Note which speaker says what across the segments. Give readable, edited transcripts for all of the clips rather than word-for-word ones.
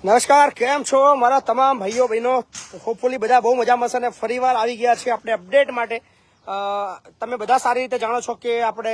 Speaker 1: નમસ્કાર, કેમ છો મારા તમામ ભાઈઓ બહેનો? હોપફુલી બધા બહુ મજામાં છે અને ફરીવાર આવી ગયા છે આપણે અપડેટ માટે. તમે બધા સારી રીતે જાણો છો કે આપણે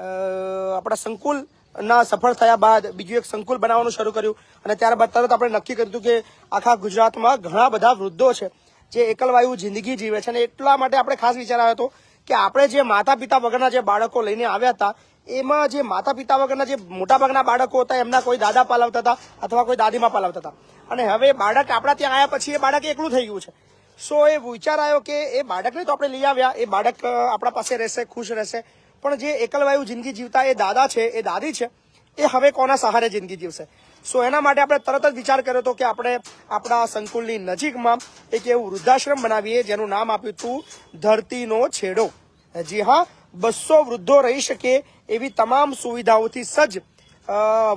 Speaker 1: આપણા સંકુલના સફળ થયા બાદ બીજું એક સંકુલ બનાવવાનું શરૂ કર્યું અને ત્યારબાદ તરત આપણે નક્કી કર્યું હતું કે આખા ગુજરાતમાં ઘણા બધા વૃદ્ધો છે જે એકલવાયુ જિંદગી જીવે છે અને એટલા માટે આપણે ખાસ વિચાર આવ્યો હતો કે આપણે જે માતા પિતા વગરના જે બાળકો લઈને આવ્યા હતા એમાં જે માતા પિતા વગરના જે મોટાભાગના બાળકો હતા એમના કોઈ દાદા પાલવતા હતા અથવા કોઈ દાદીમાં પાલવતા હતા અને હવે બાળક આપણા ત્યાં આવ્યા પછી એ બાળક એકલું થઈ ગયું છે. સો એ વિચાર આવ્યો કે એ બાળકને તો આપણે લઈ આવ્યા, એ બાળક આપણા પાસે રહેશે, ખુશ રહેશે, પણ જે એકલવાયુ જિંદગી જીવતા એ દાદા છે, એ દાદી છે, એ હવે કોના સહારે જિંદગી જીવશે? સો એના માટે આપણે તરત જ વિચાર કર્યો હતો કે આપણે આપણા સંકુલની નજીકમાં એક એવું વૃદ્ધાશ્રમ બનાવીએ જેનું નામ આપ્યું હતું ધરતીનો છેડો. જી હા, 200 વૃદ્ધો રહી શકે એવી તમામ સુવિધાઓથી સજ્જ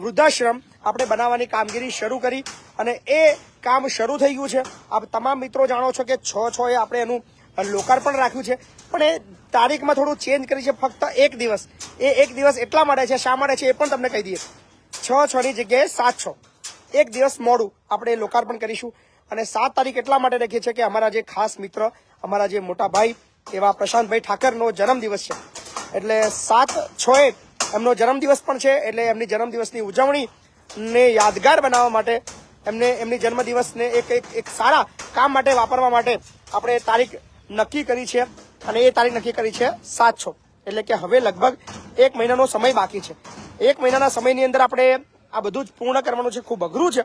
Speaker 1: વૃદ્ધાશ્રમ આપણે બનાવવાની કામગીરી શરૂ કરી અને એ કામ શરૂ થઈ ગયું છે. આપ તમામ મિત્રો જાણો છો કે 6/6 આપણે એનું લોકાર્પણ રાખ્યું છે, પણ એ તારીખમાં થોડું ચેન્જ કરી છે, ફક્ત એક દિવસ. એ એક દિવસ એટલા માટે છે, શા માટે છે એ પણ તમને કહી દઈએ. 6/6 ની જગ્યાએ 7/6, એક દિવસ મોડું આપણે લોકાર્પણ કરીશું. અને 7 તારીખ એટલા માટે રાખીએ છીએ કે અમારા જે ખાસ મિત્ર, અમારા જે મોટા ભાઈ એવા પ્રશાંતભાઈ ઠાકરનો જન્મદિવસ છે, એટલે 7/6 એમનો જન્મદિવસ પણ છે. એટલે એમની જન્મદિવસની ઉજવણીને યાદગાર બનાવવા માટે, એમને એમની જન્મદિવસને એક સારા કામ માટે વાપરવા માટે આપણે તારીખ નક્કી કરી છે અને એ તારીખ નક્કી કરી છે 7/6. એટલે કે હવે લગભગ 1 મહિનાનો સમય બાકી છે. 1 મહિનાના સમયની અંદર આપણે આ બધું જ પૂર્ણ કરવાનું છે. ખૂબ અઘરું છે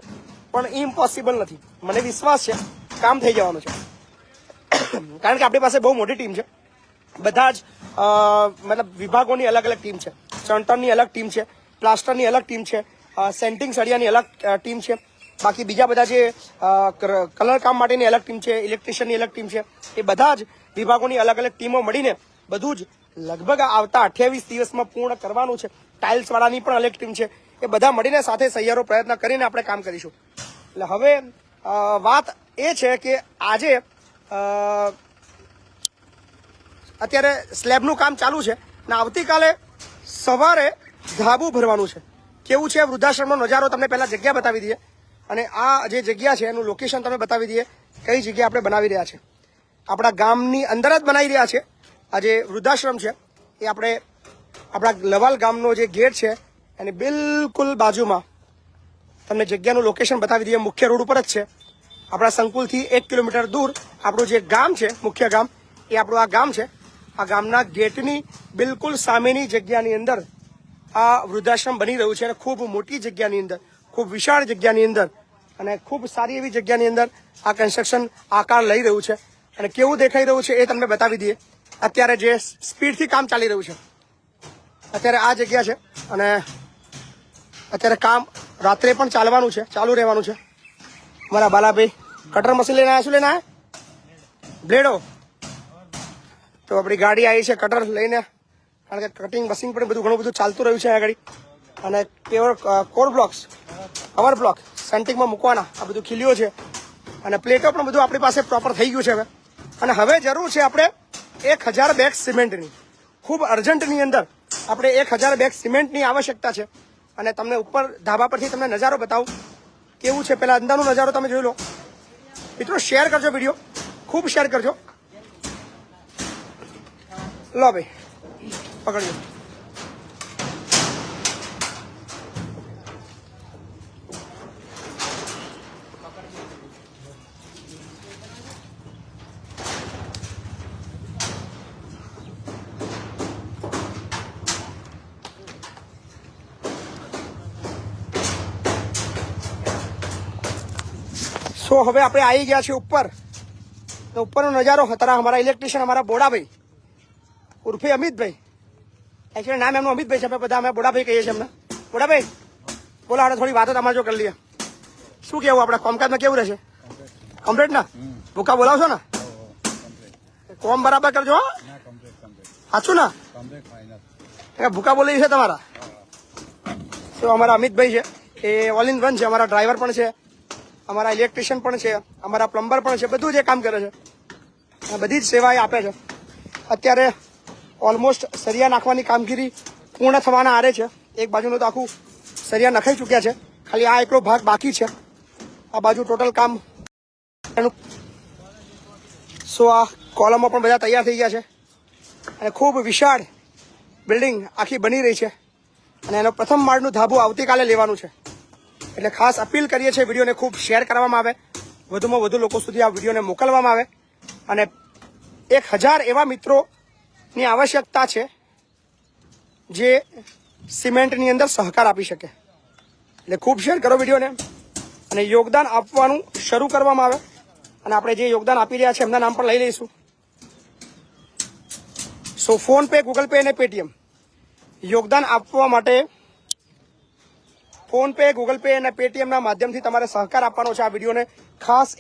Speaker 1: પણ ઇમ્પોસિબલ નથી. મને વિશ્વાસ છે કામ થઈ જવાનું છે, કારણ કે આપણી પાસે બહુ મોટી ટીમ છે. બધા જ મતલબ વિભાગોની અલગ અલગ ટીમ છે. ચણતરની અલગ ટીમ છે, પ્લાસ્ટરની અલગ ટીમ છે, સેન્ટિંગ સળિયાની અલગ ટીમ છે, બાકી બીજા બધા જે કલર કામ માટેની અલગ ટીમ છે, ઇલેક્ટ્રિશિયનની અલગ ટીમ છે. એ બધા જ વિભાગોની અલગ અલગ ટીમો મળીને બધું જ લગભગ આવતા 28 દિવસમાં પૂર્ણ કરવાનું છે. ટાઇલ્સવાળાની પણ અલગ ટીમ છે. એ બધા મળીને સાથે સહિયારો પ્રયત્ન કરીને આપણે કામ કરીશું. એટલે હવે વાત એ છે કે આજે અત્યારે સ્લેબનું કામ ચાલુ છે અને આવતીકાલે સવારે ધાબુ ભરવાનું છે. કેવું છે વૃદ્ધાશ્રમનો નજારો તમને પહેલા જગ્યા બતાવી દઈએ અને આ જે જગ્યા છે એનું લોકેશન તમે બતાવી દઈએ. કઈ જગ્યા આપણે બનાવી રહ્યા છે? આપણા ગામની અંદર જ બનાવી રહ્યા છે. આ જે વૃદ્ધાશ્રમ છે એ આપણે આપણા લવાલ ગામનો જે ગેટ છે એની બિલકુલ બાજુમાં તમને જગ્યાનું લોકેશન બતાવી દઈએ. મુખ્ય રોડ ઉપર જ છે. આપણા સંકુલથી 1 કિલોમીટર દૂર આપણું જે ગામ છે, મુખ્ય ગામ, એ આપણું આ ગામ છે. આ ગામના ગેટની બિલકુલ સામેની જગ્યાની અંદર આ વૃદ્ધાશ્રમ બની રહ્યું છે અને ખૂબ મોટી જગ્યાની અંદર, ખૂબ વિશાળ જગ્યાની અંદર અને ખૂબ સારી એવી જગ્યાની અંદર આ કન્સ્ટ્રક્શન આકાર લઈ રહ્યું છે. અને કેવું દેખાઈ રહ્યું છે એ તમને બતાવી દઈએ. અત્યારે જે સ્પીડથી કામ ચાલી રહ્યું છે, અત્યારે આ જગ્યા છે અને અત્યારે કામ રાત્રે પણ ચાલવાનું છે, ચાલુ રહેવાનું છે. મારા બાલાભાઈ કટર મશીન લઈને આવ્યા? શું લઈને આવ્યા? બ્લેડો. તો આપણી ગાડી આવી છે કટર લઈને, કારણ કે કટિંગ મશીન પણ બધું ઘણું બધું ચાલતું રહ્યું છે આગળ. અને કોર બ્લોક્સ, કવર બ્લોક સેન્ટિંગમાં મૂકવાના, આ બધું ખીલ્યો છે અને પ્લેટો પણ બધું આપણી પાસે પ્રોપર થઈ ગયું છે હવે. અને હવે જરૂર છે આપણે 1000 બેગ સિમેન્ટની. ખૂબ અર્જન્ટની અંદર આપણે 1000 બેગ સિમેન્ટની આવશ્યકતા છે. અને તમને ઉપર ધાબા પરથી તમને નજારો બતાવું કેવું છે. પહેલા અંદરનો નજારો તમે જોઈ લો. મિત્રો શેર કરજો વિડીયો, ખૂબ શેર કરજો. લો ભાઈ પકડજો. સો હવે આપણે આવી ગયા છે ઉપર. તો ઉપરનો નજારો હતા અમારા ઇલેક્ટ્રિશિયન, અમારા બોડાભાઈ ઉર્ફે અમિતભાઈ. એકચ્યુઅલી નામ એમનું અમિતભાઈ છે, આપણે બધા અમે બોડાભાઈ કહીએ છીએ એમને. બોડાભાઈ બોલો, આપણે થોડી વાતો તમારે જો કરી લઈએ. શું કેવું આપણા કોમકાજમાં કેવું રહેશે? કમ્પ્લીટ ના? ભૂકા બોલાવશો ને? કોમ બરાબર કરજો. સાચું ના? ભૂકા બોલી છે તમારા? તો અમારા અમિતભાઈ છે, એ ઓલ ઇન વન છે. અમારા ડ્રાઈવર પણ છે, અમારા ઇલેક્ટ્રિશિયન પણ છે, અમારા પ્લમ્બર પણ છે. બધું જ કામ કરે છે, બધી જ સેવા આપે છે. અત્યારે ઓલમોસ્ટ સરિયા નાખવાની કામગીરી પૂર્ણ થવાના આરે છે. એક બાજુનું તો આખું સરિયા નખાઈ ચૂક્યા છે, ખાલી આ એકલો ભાગ બાકી છે. આ બાજુ ટોટલ કામ એનું સો આ કોલમો પણ બધા તૈયાર થઈ ગયા છે અને ખૂબ વિશાળ બિલ્ડિંગ આખી બની રહી છે અને એનો પ્રથમ માળનું ધાબુ આવતીકાલે લેવાનું છે. એટલે ખાસ અપીલ કરીએ છીએ વિડીયોને ખૂબ શેર કરવામાં આવે, વધુમાં વધુ લોકો સુધી આ વિડીયોને મોકલવામાં આવે અને 1000 એવા મિત્રોની આવશ્યકતા છે જે સિમેન્ટની અંદર સહકાર આપી શકે. એટલે ખૂબ શેર કરો વિડીયોને અને યોગદાન આપવાનું શરૂ કરવામાં આવે અને આપણે જે યોગદાન આપી રહ્યા છે એમના નામ પણ લઈ લઈશું. સો ફોન પે, ગૂગલ પે અને પેટીએમ યોગદાન આપવા માટે ફોન પે, ગૂગલ પે અને પેટીએમના માધ્યમથી તમારે સહકાર આપવાનો છે. આ વિડીયોને ખાસ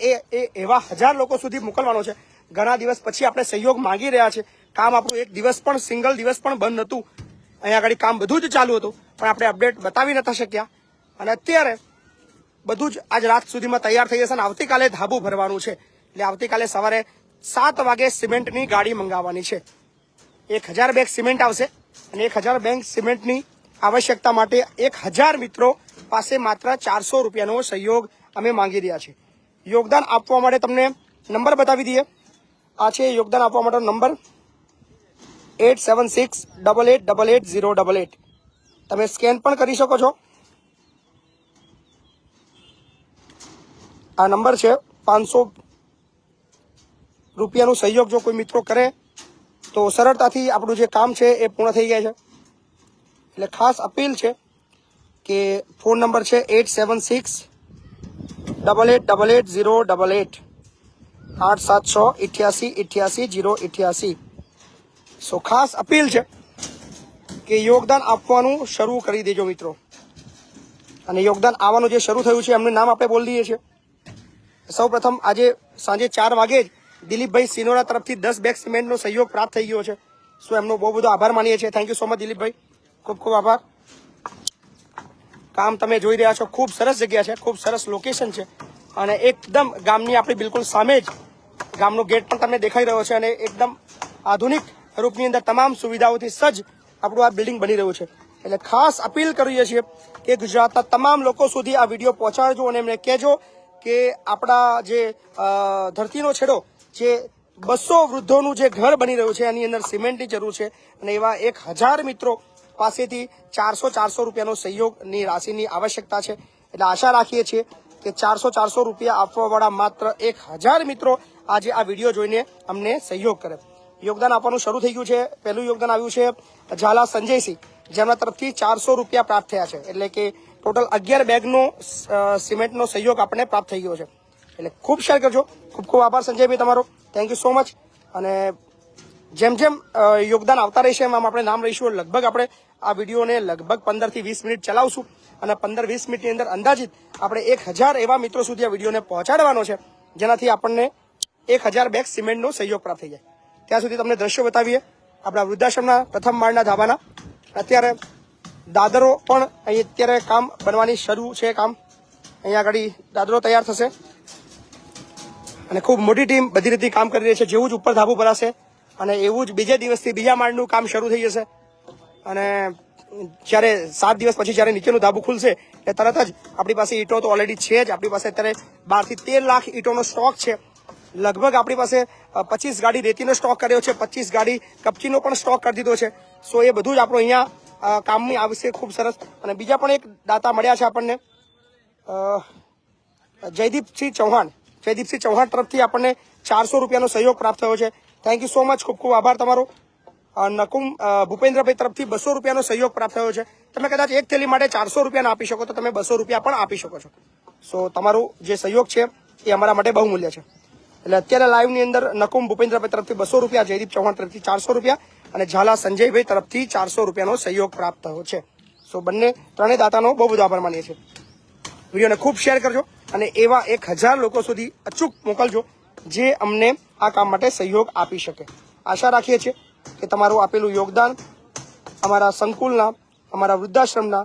Speaker 1: એવા 1000 લોકો સુધી મોકલવાનો છે. ઘણા દિવસ પછી આપણે સહયોગ માંગી રહ્યા છે. કામ આપણું એક દિવસ પણ, સિંગલ દિવસ પણ બંધ નહોતું. અહીંયા આગળ કામ બધું જ ચાલુ હતું પણ આપણે અપડેટ બતાવી નતા શક્યા અને અત્યારે બધું જ આજ રાત સુધીમાં તૈયાર થઈ જશે અને આવતીકાલે ધાબુ ભરવાનું છે. એટલે આવતીકાલે સવારે 7 વાગે સિમેન્ટની ગાડી મંગાવવાની છે. 1000 બેગ સિમેન્ટ આવશે અને 1000 બેગ સિમેન્ટની આવશ્યકતા માટે 1000 મિત્રો પાસે માત્ર 400 રૂપિયાનો સહયોગ અમે માંગી રહ્યા છીએ. યોગદાન આપવા માટે તમને નંબર બતાવી દઈએ. આ છે યોગદાન આપવા માટેનો નંબર 8768880888. તમે સ્કેન પણ કરી શકો છો. આ નંબર છે. 500 રૂપિયાનો સહયોગ જો કોઈ મિત્રો કરે તો સરળતાથી આપણું જે કામ છે એ પૂર્ણ થઈ જાય છે. એટલે ખાસ અપીલ છે કે ફોન નંબર છે 8768880888 876888088. સો ખાસ અપીલ છે કે યોગદાન આપવાનું શરૂ કરી દેજો મિત્રો. અને યોગદાન આવવાનું જે શરૂ થયું છે એમનું નામ આપણે બોલી દઈએ છીએ. સૌ પ્રથમ આજે સાંજે 4 વાગે જ દિલીપભાઈ સિનોરા તરફથી 10 બેગ સિમેન્ટનો સહયોગ પ્રાપ્ત થઈ ગયો છે. સો એમનો બહુ બધો આભાર માનીએ છીએ. થેન્ક યુ સો મચ દિલીપભાઈ, ખૂબ ખૂબ આભાર. કામ તમે જોઈ રહ્યા છો, ખૂબ સરસ જગ્યા છે, ખૂબ સરસ લોકેશન છે અને એકદમ ગામની આપણી બિલકુલ સામે જ ગામનો ગેટ પણ તમને દેખાઈ રહ્યો છે અને એકદમ આધુનિક રૂપની અંદર તમામ સુવિધાઓથી સજ્જ આપણું આ બિલ્ડિંગ બની રહ્યું છે. એટલે ખાસ અપીલ કરીએ છીએ કે ગુજરાતના તમામ લોકો સુધી આ વિડીયો પહોંચાડજો અને એમને કહેજો કે આપણા જે ધરતીનો છેડો, જે 200 વૃદ્ધોનું જે ઘર બની રહ્યું છે એની અંદર સિમેન્ટની જરૂર છે અને એવા 1000 મિત્રો પાસેથી 400 રૂપિયાનો સહયોગની રાશિની આવશ્યકતા છે. એટલે આશા રાખીએ છીએ કે 400 રૂપિયા આપવાવાળા માત્ર 1000 મિત્રો આજે આ વિડીયો જોઈને અમને સહયોગ કરે. યોગદાન આપવાનું શરૂ થઈ ગયું છે. પહેલું યોગદાન આવ્યું છે ઝાલા સંજયસિંહ, જેમના તરફથી 400 રૂપિયા પ્રાપ્ત થયા છે. એટલે કે ટોટલ 11 બેગનો સિમેન્ટનો સહયોગ આપણને પ્રાપ્ત થઈ ગયો છે. એટલે ખૂબ શેર કરજો. ખૂબ ખૂબ આભાર સંજયભાઈ તમારો, થેન્ક યુ સો મચ. અને જેમ જેમ યોગદાન આવતા રહેશે એમ આપણે નામ લઈશું. લગભગ આપણે આ વિડીયોને લગભગ 15 થી 20 મિનિટ ચલાવશું અને 15-20 મિનિટની અંદર અંદાજિત આપણે 1000 એવા મિત્રો સુધી આ વિડીયોને પહોંચાડવાનો છે જેનાથી આપણને 1000 બેગ સિમેન્ટનો સહયોગ પ્રાપ્ત થઈ જાય. ત્યાં સુધી તમને દ્રશ્યો બતાવીએ આપણા વૃદ્ધાશ્રમના પ્રથમ માળના ધાબાના. અત્યારે દાદરો પણ અહીં અત્યારે કામ બનવાની શરૂ છે. કામ અહીંયા આગળ દાદરો તૈયાર થશે અને ખૂબ મોટી ટીમ બધી રીતે કામ કરી રહી છે. જેવું જ ઉપર ધાબુ ભરાશે અને એવું જ બીજે દિવસથી બીજા માળનું કામ શરૂ થઈ જશે અને જ્યારે 7 દિવસ પછી જ્યારે નીચેનું ધાબુ ખુલશે એટલે તરત જ આપણી પાસે ઈંટો તો ઓલરેડી છે જ. આપણી પાસે અત્યારે 12 થી 13 લાખ ઈંટોનો સ્ટોક છે. લગભગ આપણી પાસે 25 ગાડી રેતીનો સ્ટોક કર્યો છે, 25 ગાડી કપચીનો પણ સ્ટોક કરી દીધો છે. સો એ બધું જ આપણું અહીંયા કામની આવશે. ખૂબ સરસ. અને બીજા પણ એક દાતા મળ્યા છે આપણને, જયદીપસિંહ ચૌહાણ તરફથી આપણને 400 રૂપિયાનો સહયોગ પ્રાપ્ત થયો છે. થેન્ક યુ સો મચ, ખૂબ ખૂબ આભાર તમારો. નકુમ ભૂપેન્દ્રભાઈ તરફથી 200 રૂપિયાનો સહયોગ પ્રાપ્ત થયો છે. તમે કદાચ એક થેલી માટે 400 રૂપિયા આપી શકો તો તમે 200 રૂપિયા પણ આપી શકો છો. સો તમારું જે સહયોગ છે એ અમારા માટે બહુ મૂલ્ય છે. એટલે અત્યારે લાઈવની અંદર નકુમ ભૂપેન્દ્રભાઈ તરફથી 200 રૂપિયા, જયદીપ ચૌહાણ તરફથી 400 રૂપિયા અને ઝાલા સંજયભાઈ તરફથી 400 રૂપિયાનો સહયોગ પ્રાપ્ત થયો છે. સો બંને ત્રણેય દાતાનો બહુ બધો આભાર માનીએ છીએ. વિડીયોને ખૂબ શેર કરજો અને એવા 1000 લોકો સુધી અચૂક મોકલજો જે અમને આ કામ માટે સહયોગ આપી શકે. આશા રાખીએ છીએ કે તમારું આપેલું યોગદાન અમારા સંકુલના, અમારા વૃદ્ધાશ્રમના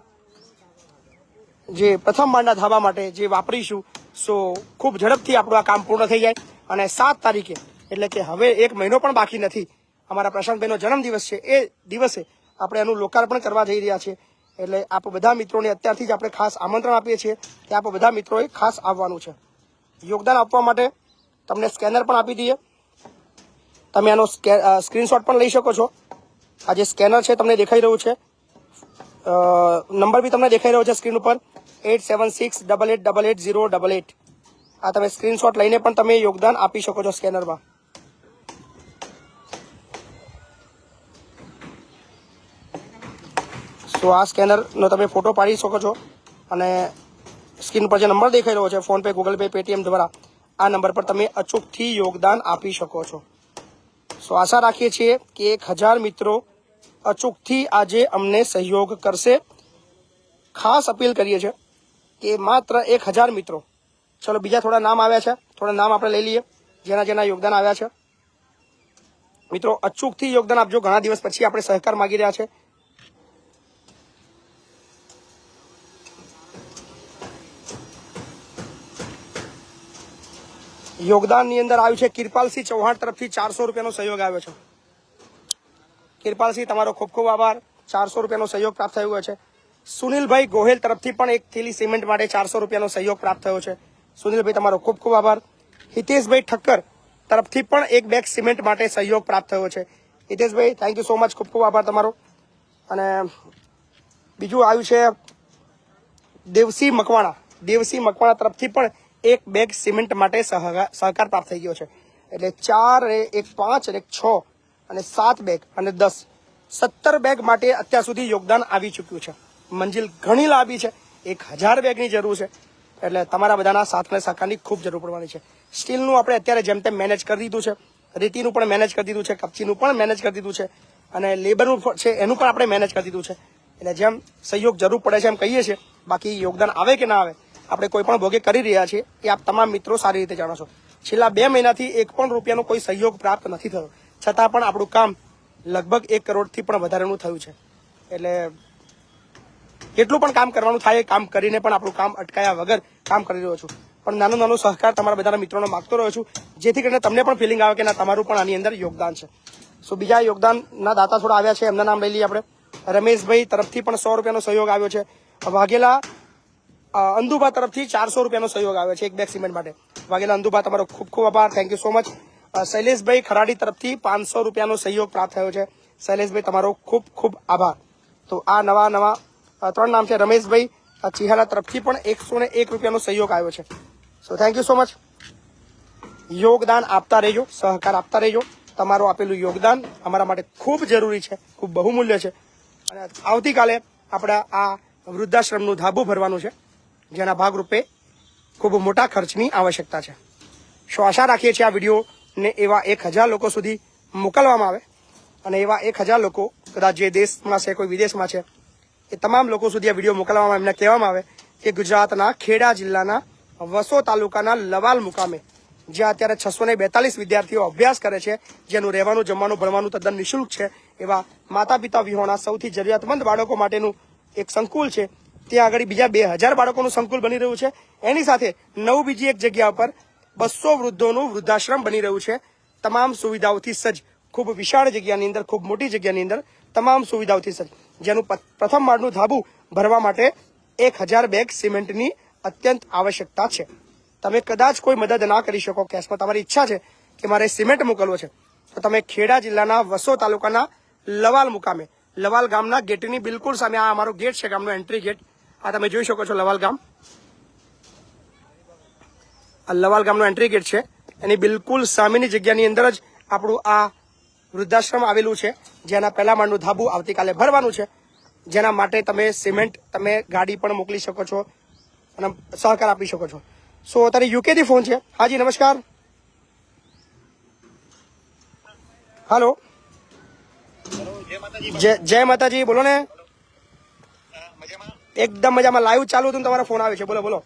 Speaker 1: જે પ્રથમ માળના ધાબા માટે જે વાપરીશું. સો ખૂબ ઝડપથી આપણું આ કામ પૂર્ણ થઈ જાય અને 7 તારીખે એટલે કે હવે 1 મહિનો પણ બાકી નથી, અમારા પ્રશાંતભાઈનો જન્મદિવસ છે. એ દિવસે આપણે એનું લોકાર્પણ કરવા જઈ રહ્યા છીએ. એટલે આપ બધા મિત્રોને અત્યારથી જ આપણે ખાસ આમંત્રણ આપીએ છીએ કે આપ બધા મિત્રોએ ખાસ આવવાનું છે. યોગદાન આપવા માટે તમને સ્કેનર પણ આપી દઈએ. તમે આનો સ્ક્રીનશોટ પણ લઈ શકો છો. આ જે સ્કેનર છે તમને દેખાઈ રહ્યું છે, નંબર બી તમને દેખાઈ રહ્યો છે સ્ક્રીન ઉપર 8768888088. આ તમે સ્ક્રીનશોટ લઈને પણ તમે યોગદાન આપી શકો છો સ્કેનરમાં. તો આ સ્કેનરનો તમે ફોટો પાડી શકો છો અને સ્ક્રીન પર જે નંબર દેખાઈ રહ્યો છે phone pay, Google pay, Paytm દ્વારા આ નંબર પર તમે અચૂકથી યોગદાન આપી શકો છો. સો આશા રાખીએ છીએ કે 1000 મિત્રો અચૂકથી આજે અમને સહયોગ કરશે. ખાસ અપીલ કરીએ છીએ કે માત્ર 1000 મિત્રો. ચલો બીજા થોડા નામ આવ્યા છે, થોડા નામ આપણે લઈ લઈએ જેના યોગદાન આવ્યા છે. મિત્રો અચૂકથી યોગદાન આપજો. ઘણા દિવસ પછી આપણે સહકાર માગી રહ્યા છે. યોગદાનની અંદર આવ્યું છે કિરપાલસિંહ ચૌહાણ તરફથી 400 રૂપિયાનો સહયોગ આવ્યો છે. કિરપાલસિંહ તમારો ખૂબ ખૂબ આભાર. 400 રૂપિયાનો સહયોગ પ્રાપ્ત થયો છે. સુનિલભાઈ ગોહેલ તરફથી પણ એક થેલી સિમેન્ટ માટે 400 રૂપિયાનો સહયોગ પ્રાપ્ત થયો છે. સુનિલભાઈ તમારો ખૂબ ખૂબ આભાર. હિતેશભાઈ ઠક્કર તરફથી પણ એક બેગ સિમેન્ટ માટે સહયોગ પ્રાપ્ત થયો છે. Hiteshbhai thank you so much, ખૂબ ખૂબ આભાર તમારો. અને બીજું આવ્યું છે દેવસિંહ મકવાણા તરફથી પણ એક બેગ સિમેન્ટ માટે સહકાર પ્રાપ્ત થઈ ગયો છે. એટલે 4, 1, 5, 6 અને 7 બેગ અને 10, 17 બેગ માટે અત્યાર સુધી યોગદાન આવી ચૂક્યું છે. મંજિલ ઘણી લાંબી છે, 1000 બેગની જરૂર છે. એટલે તમારા બધાના સાથ અને સહકારની ખૂબ જરૂર પડવાની છે. સ્ટીલનું આપણે અત્યારે જેમ તેમ મેનેજ કરી દીધું છે, રેતીનું પણ મેનેજ કરી દીધું છે, કપચીનું પણ મેનેજ કરી દીધું છે અને લેબરનું છે એનું પણ આપણે મેનેજ કરી દીધું છે. એટલે જેમ સહયોગ જરૂર પડે છે એમ કહીએ છીએ. બાકી યોગદાન આવે કે ના આવે આપણે કોઈ પણ ભોગે કરી રહ્યા છીએ એ આપ તમામ મિત્રો સારી રીતે જાણો છો. છેલ્લા 2 મહિનાથી 1 પણ રૂપિયાનો કોઈ સહયોગ પ્રાપ્ત નથી થયો, છતાં પણ આપણું કામ લગભગ 1 કરોડથી પણ વધારેનું થયું છે. એટલે કેટલું પણ કામ કરવાનું થાય કામ કરીને પણ આપણું કામ અટકાયા વગર કામ કરી રહ્યો છું. પણ નાનો સહકાર તમારા બધાના મિત્રોનો માગતો રહ્યો છું, જેથી કરીને તમને પણ ફિલિંગ આવે કે ના તમારું પણ આની અંદર યોગદાન છે. સો બીજા યોગદાનના દાતા થોડા આવ્યા છે, એમના નામ લઈ લઈએ આપણે. રમેશભાઈ તરફથી પણ 100 રૂપિયાનો સહયોગ આવ્યો છે. વાઘેલા અંદુભા તરફથી 400 રૂપિયાનો સહયોગ આવ્યો છે એક બેગ સિમેન્ટ માટે. વાઘેલા અંદુભા તમારો ખૂબ ખૂબ આભાર, થેન્ક યુ સો મચ. શૈલેષભાઈ ખરાડી તરફથી 500 રૂપિયાનો સહયોગ પ્રાપ્ત થયો છે. શૈલેષભાઈ તમારો ખૂબ ખૂબ આભાર. તો આ નવા 3 નામ છે. રમેશભાઈ ચિહાલા તરફથી પણ 101 રૂપિયાનો સહયોગ આવ્યો છે. So thank you so much. યોગદાન આપતા રહેજો, સહકાર આપતા રહેજો. તમારું આપેલું યોગદાન અમારા માટે ખૂબ જરૂરી છે, ખૂબ બહુમૂલ્ય છે. અને આવતીકાલે આપણા આ વૃદ્ધાશ્રમનું ધાબુ ભરવાનું છે, જેના ભાગરૂપે ખૂબ મોટા ખર્ચની આવશ્યકતા છે. સો આશા રાખીએ છીએ આ વિડીયોને એવા 1000 લોકો સુધી મોકલવામાં આવે અને એવા 1000 લોકો કદાચ જે દેશમાં છે, કોઈ વિદેશમાં છે, એ તમામ લોકો સુધી આ વિડીયો મોકલવામાં એમને કહેવામાં આવે કે ગુજરાતના ખેડા જિલ્લાના વસો તાલુકાના લવાલ મુકામે જ્યાં અત્યારે 642 વિદ્યાર્થીઓ અભ્યાસ કરે છે, જેનું રહેવાનું, જમવાનું, ભણવાનું તદ્દન નિઃશુલ્ક છે, એવા માતા પિતા વિહોણા સૌથી જરૂરિયાતમંદ બાળકો માટેનું એક સંકુલ છે. ત્યાં આગળ બીજા 2000 બાળકોનું સંકુલ બની રહ્યું છે. એની સાથે બીજી એક જગ્યા પર 200 વૃદ્ધોનું વૃદ્ધાશ્રમ બની રહ્યું છે, તમામ સુવિધાઓથી સજ્જ. ખૂબ વિશાળ જગ્યાની અંદર, ખૂબ મોટી જગ્યાની અંદર તમામ સુવિધાઓથી સજ્જ, જેનું પ્રથમ માળનું ધાબુ ભરવા માટે 1000 બેગ સિમેન્ટની અત્યંત આવશ્યકતા છે. તમે કદાચ કોઈ મદદ ના કરી શકો, કેશમાં તમારી ઈચ્છા છે કે મારે સિમેન્ટ મોકલવો છે, તો તમે ખેડા જિલ્લાના વસો તાલુકાના લવાલ મુકામે, લવાલ ગામના ગેટની બિલકુલ સામે, આ અમારો ગેટ છે, ગામનો એન્ટ્રી ગેટ. આ તમે જોઈ શકો છો લવાલ ગામ, આ લવાલ ગામનો એન્ટ્રી ગેટ છે. એની બિલકુલ સામેની જગ્યાની અંદર જ આપણું આ વૃદ્ધાશ્રમ આવેલું છે, જેના પહેલા માળનું ધાબુ આવતીકાલે ભરવાનું છે, જેના માટે તમે સિમેન્ટ, તમે ગાડી પણ મોકલી શકો છો અને સહકાર આપી શકો છો. સો અત્યારે યુકેથી ફોન છે. હાજી નમસ્કાર. હાલો, જય માતાજી, બોલો ને. એકદમ મજામાં, લાઈવ ચાલુ હતું, તમારો ફોન આવે છે, બોલો બોલો.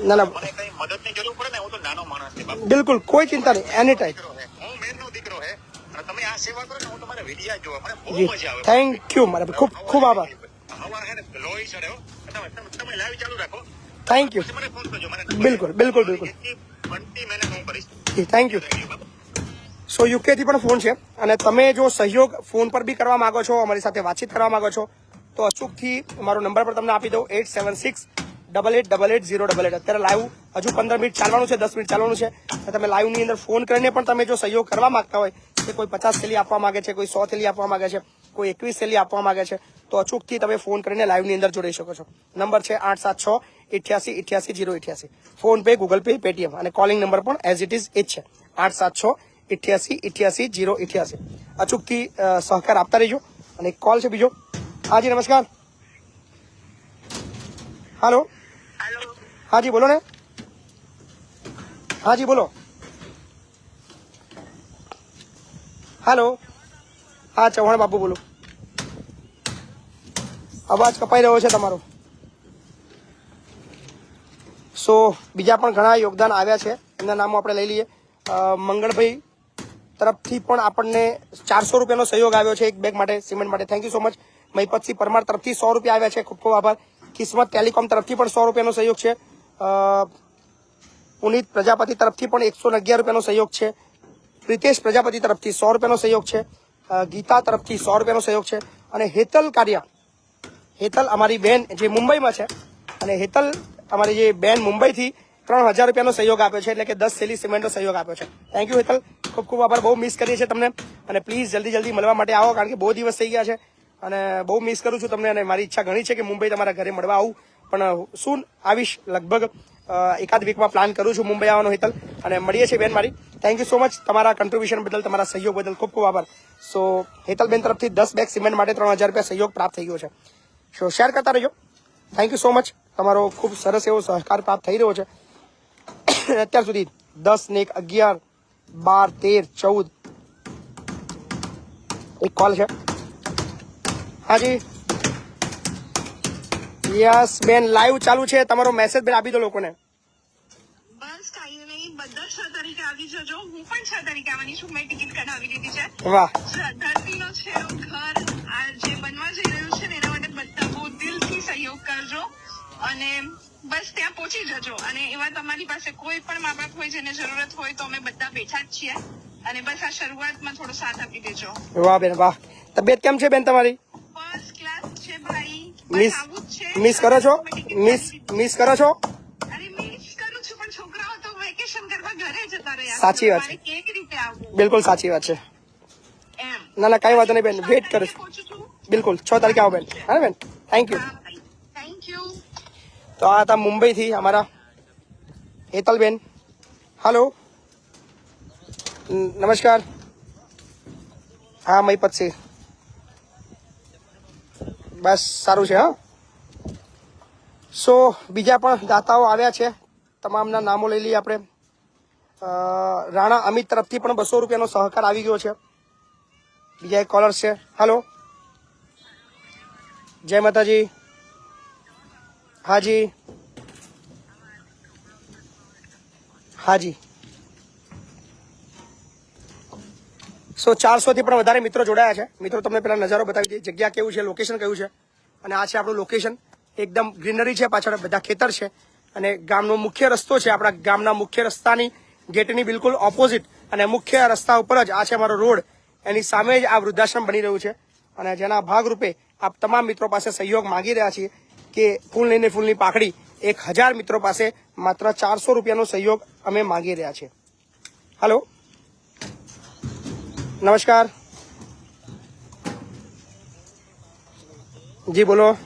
Speaker 1: ના ના બિલકુલ કોઈ ચિંતા નહીં, એની ટાઈમ. જી થેન્ક યુ, મારે ખૂબ ખૂબ આભાર. થેન્ક યુ, બિલકુલ બિલકુલ બિલકુલ, થેન્ક યુ. સો યુકેથી પણ ફોન છે અને તમે જો સહયોગ ફોન પર બી કરવા માંગો છો, અમારી સાથે વાતચીત કરવા માંગો છો, તો અચૂકથી મારો નંબર પર તમને આપી દઉં 8768880888. અત્યારે લાઈવ હજુ 15 મિનિટ ચાલવાનું છે, 10 મિનિટ ચાલવાનું છે. તમે લાઈવની અંદર ફોન કરીને પણ તમે જો સહયોગ કરવા માંગતા હોય કે કોઈ 50 થેલી આપવા માંગે છે, કોઈ 100 થેલી આપવા માંગે છે, કોઈ 21 થેલી આપવા માંગે છે, તો અચૂકથી તમે ફોન કરીને લાઈવની અંદર જોડાઈ શકો છો. નંબર છે 876888088. Phone pay, Google pay, Paytm અને કોલિંગ નંબર પણ એઝ ઇટ ઇઝ એ જ છે 876888088. અચૂકથી સહકાર આપતા રહીજો. અને એક કોલ છે બીજો. હાજી નમસ્કાર. હાલો. હાજી બોલો ને. હાજી બોલો. હાલો. હા ચૌહાણ બાપુ બોલો. અવાજ કપાઈ રહ્યો છે તમારો. સો બીજા પણ ઘણા યોગદાન આવ્યા છે, એમના નામો આપણે લઈ લઈએ. મંગળભાઈ તરફથી પણ આપણને 400 રૂપિયાનો સહયોગ આવ્યો છે એક બેગ માટે, સિમેન્ટ માટે. Thank you so much. Mahipatsinh Parmar તરફથી 100 રૂપિયા આવ્યા છે, ખૂબ ખૂબ આભાર. કિસ્મત ટેલિકોમ તરફથી પણ 100 રૂપિયાનો સહયોગ છે. પુનિત પ્રજાપતિ તરફથી પણ 111 રૂપિયાનો સહયોગ છે. પ્રિતેશ પ્રજાપતિ તરફથી 100 રૂપિયાનો સહયોગ છે. ગીતા તરફથી 100 રૂપિયાનો સહયોગ છે. અને હેતલ કારિયા, હેતલ અમારી બેન જે મુંબઈમાં છે, અને હેતલ અમારી જે બેન મુંબઈથી 3000 રૂપિયાનો સહયોગ આપ્યો છે, એટલે કે 10 થેલી સિમેન્ટનો સહયોગ આપ્યો છે. થેન્ક યુ હેતલ, ખૂબ ખૂબ આભાર. બહુ મિસ કરીએ છીએ તમને, અને પ્લીઝ જલ્દી મળવા માટે આવો, કારણ કે બહુ દિવસ થઈ ગયા છે અને બહુ મિસ કરું છું તમને. અને મારી ઈચ્છા ઘણી છે કે મુંબઈ તમારા ઘરે મળવા આવું, પણ સૂન આવીશ. લગભગ એકાદ વીકમાં પ્લાન કરું છું મુંબઈ આવવાનો હેતલ, અને મળીએ છીએ બેન મારી. થેન્ક યુ સો મચ તમારા કન્ટ્રીબ્યુશન બદલ, તમારા સહયોગ બદલ ખૂબ ખૂબ આભાર. સો હેતલ બેન તરફથી 10 બેગ સિમેન્ટ માટે 3000 રૂપિયા સહયોગ પ્રાપ્ત થઈ ગયો છે. સો શેર કરતા રહેજો. Thank you so much. તમારો ખૂબ સરસ એવો સહકાર પ્રાપ્ત થઈ રહ્યો છે અત્યાર સુધી. 10 ને 1 11 12 13 14. એક કોલ છે. હાજી યસ બેન, લાઈવ ચાલુ છે. તમારો મેસેજ બેન આપી દો લોકોને.
Speaker 2: બસ કઈ નહીં, બધા 6 તારીખે આવી જજો. હું પણ 6 તારીખે આવવાની છું. મેં ટિકિટ કઢાવી લીધી છે.
Speaker 1: વાહ.
Speaker 2: ધરતીનો છેડો ઘર આ જે બનવા જઈ રહ્યું છે ને, એના માટે બધા બહુ દિલથી સહયોગ કરજો અને બસ ત્યાં પહોંચી જજો. અને એવા તમારી પાસે કોઈ પણ મા બાપ હોય જેને જરૂરત હોય તો અમે બધા બેઠા જ છીએ. અને બસ આ શરૂઆતમાં થોડો સાથ આપી દેજો.
Speaker 1: વાહ બેન વાહ. તબિયત કેમ છે બેન તમારી?
Speaker 2: ફર્સ્ટ ક્લાસ છે ભાઈ.
Speaker 1: મિસ કરો છો? મિસ કરો છો?
Speaker 2: અરે મિસ કરું છું, પણ છોકરાઓ તો વેકેશન કરવા ઘરે જતા રહ્યા.
Speaker 1: સાચી વાત છે,
Speaker 2: કેવી રીતે આવવું?
Speaker 1: બિલકુલ સાચી વાત છે.
Speaker 2: એમ
Speaker 1: ના ના કઈ વાંધો નહીં બેન, વેટ કરું છું.
Speaker 2: પહોંચું છું.
Speaker 1: બિલકુલ 6 તારીખે આવો બેન. હા બેન, થેન્ક યુ.
Speaker 2: Thank you.
Speaker 1: તો આ હતા મુંબઈથી અમારા હેતલબેન. હાલો નમસ્કાર. હા મહિપતસિંહ, બસ સારું છે. હા સો બીજા પણ દાતાઓ આવ્યા છે, તમામના નામો લઈ લઈએ આપણે. રાણા અમિત તરફથી પણ 200 રૂપિયાનો સહકાર આવી ગયો છે. બીજા એક કોલર છે. હાલો જય માતાજી. હાજી હાજી. સો 400 થી પણ વધારે મિત્રો જોડાયા છે. મિત્રો તમને પેલા નજારો બતાવી દઈએ, જગ્યા કેવું છે, લોકેશન કયું છે. અને આ છે આપણું લોકેશન. એકદમ ગ્રીનરી છે, પાછળ બધા ખેતર છે, અને ગામનો મુખ્ય રસ્તો છે. આપણા ગામના મુખ્ય રસ્તાની ગેટની બિલકુલ ઓપોઝિટ, અને મુખ્ય રસ્તા ઉપર જ આ છે અમારો રોડ. એની સામે જ આ વૃદ્ધાશ્રમ બની રહ્યું છે, અને જેના ભાગરૂપે આપ તમામ મિત્રો પાસે સહયોગ માંગી રહ્યા છીએ કે ફૂલ લઈને ફૂલની પાકડી 1000 મિત્રો પાસે માત્ર 400 રૂપિયાનો સહયોગ અમે માંગી રહ્યા છીએ. હાલો નમસ્કાર. જી બોલો.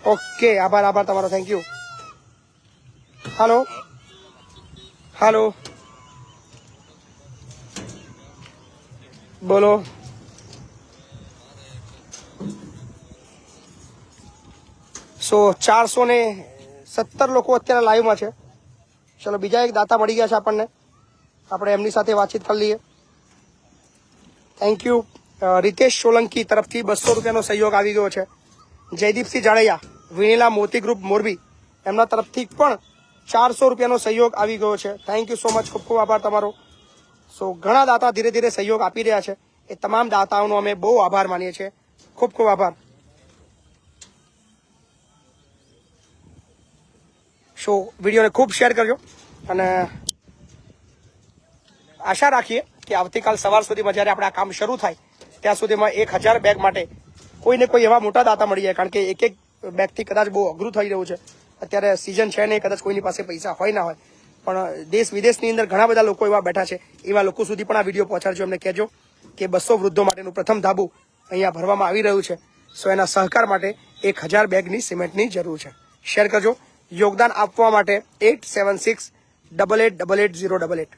Speaker 1: ઓકે, આભાર તમારો, થેન્ક યુ. હાલો હાલો બોલો. સો 417 લોકો અત્યારે લાઈવમાં છે. ચલો બીજા એક દાતા મળી ગયા છે આપણને, આપણે એમની સાથે વાતચીત કરી લઈએ. Thank you. રીતેશ સોલંકી તરફથી 200 રૂપિયાનો સહયોગ આવી ગયો છે. જયદીપસિંહ જાડૈયા, વિણીલા મોતી ગ્રુપ મોરબી, એમના તરફથી પણ 400 રૂપિયાનો સહયોગ આવી ગયો છે. થેન્ક યુ સો મચ, ખૂબ ખૂબ આભાર તમારો. સો ઘણા દાતા ધીરે ધીરે સહયોગ આપી રહ્યા છે. એ તમામ દાતાઓનો અમે બહુ આભાર માનીએ છીએ. ખૂબ ખૂબ આભાર. સો વિડીયોને ખૂબ શેર કરજો, અને આશા રાખીએ કે આવતીકાલ સવાર સુધીમાં જ્યારે આપણે આ કામ શરૂ થાય ત્યાં સુધીમાં 1000 બેગ માટે કોઈને કોઈ એવા મોટા દાતા મળી જાય, કારણ કે એક બેગથી કદાચ બહુ અઘરું થઈ રહ્યું છે. અત્યારે સિઝન છે નહીં, કદાચ કોઈની પાસે પૈસા હોય ના હોય, પણ દેશ વિદેશની અંદર ઘણા બધા લોકો એવા બેઠા છે. એવા લોકો સુધી પણ આ વિડીયો પહોંચાડજો. એમને કહેજો કે 200 વૃદ્ધો માટેનું પ્રથમ ધાબુ અહીંયા ભરવામાં આવી રહ્યું છે. સો એના સહકાર માટે 1000 બેગની સિમેન્ટની જરૂર છે. શેર કરજો. યોગદાન આપવા માટે 8768880888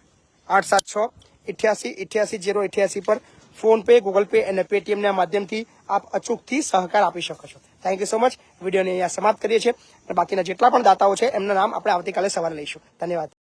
Speaker 1: 876888088 પર ફોન પે, ગૂગલ પે અને પેટીએમના માધ્યમથી આપ અચૂકથી સહકાર આપી શકો છો. Thank you so much. વિડીયોને અહીંયા સમાપ્ત કરીએ છીએ. બાકીના જેટલા પણ દાતાઓ છે એમના નામ આપણે આવતીકાલે સવારે લઈશું. ધન્યવાદ.